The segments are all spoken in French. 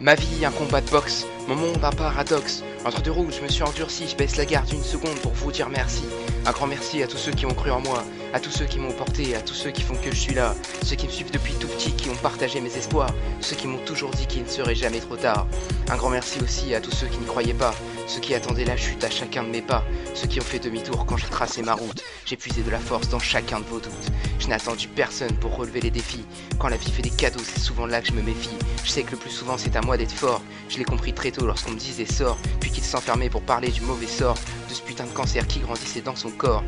Ma vie, un combat de boxe, mon monde, un paradoxe. Entre deux roues, je me suis endurci, je baisse la garde une seconde pour vous dire merci. Un grand merci à tous ceux qui ont cru en moi, à tous ceux qui m'ont porté, à tous ceux qui font que je suis là, ceux qui me suivent depuis tout petit, qui ont partagé mes espoirs, ceux qui m'ont toujours dit qu'il ne serait jamais trop tard. Un grand merci aussi à tous ceux qui n'y croyaient pas, ceux qui attendaient la chute à chacun de mes pas, ceux qui ont fait demi-tour quand j'ai tracé ma route. J'ai puisé de la force dans chacun de vos doutes. Je n'ai attendu personne pour relever les défis. Quand la vie fait des cadeaux, c'est souvent là que je me méfie. Je sais que le plus souvent c'est à moi d'être fort. Je l'ai compris très tôt lorsqu'on me disait sort, puis qu'il s'enfermait pour parler du mauvais sort, de ce putain de cancer qui grandissait dans son corps.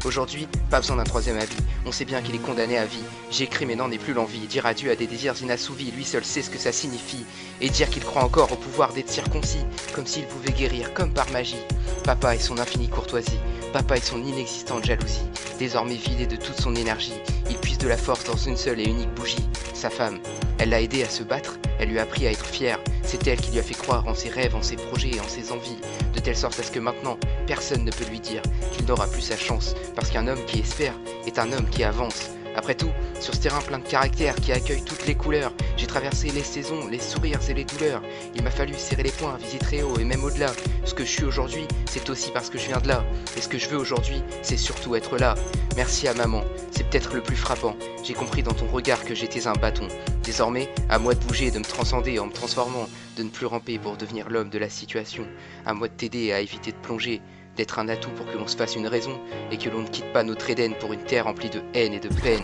Aujourd'hui, pas besoin d'un troisième avis, on sait bien qu'il est condamné à vie. J'écris mais n'en ai plus l'envie, dire adieu à des désirs inassouvis, lui seul sait ce que ça signifie. Et dire qu'il croit encore au pouvoir d'être circoncis, comme s'il pouvait guérir comme par magie. Papa et son infinie courtoisie, papa et son inexistante jalousie, désormais vidé de toute son énergie, il puise de la force dans une seule et unique bougie, sa femme. Elle l'a aidé à se battre, elle lui a appris à être fière, c'est elle qui lui a fait croire en ses rêves, en ses projets et en ses envies, de telle sorte à ce que maintenant, personne ne peut lui dire qu'il n'aura plus sa chance, parce qu'un homme qui espère est un homme qui avance. Après tout, sur ce terrain plein de caractère qui accueille toutes les couleurs, j'ai traversé les saisons, les sourires et les douleurs. Il m'a fallu serrer les poings, viser très haut et même au-delà. Ce que je suis aujourd'hui, c'est aussi parce que je viens de là. Et ce que je veux aujourd'hui, c'est surtout être là. Merci à maman, c'est peut-être le plus frappant. J'ai compris dans ton regard que j'étais un bâton. Désormais, à moi de bouger, de me transcender en me transformant, de ne plus ramper pour devenir l'homme de la situation. À moi de t'aider à éviter de plonger, d'être un atout pour que l'on se fasse une raison et que l'on ne quitte pas notre Éden pour une terre remplie de haine et de peine.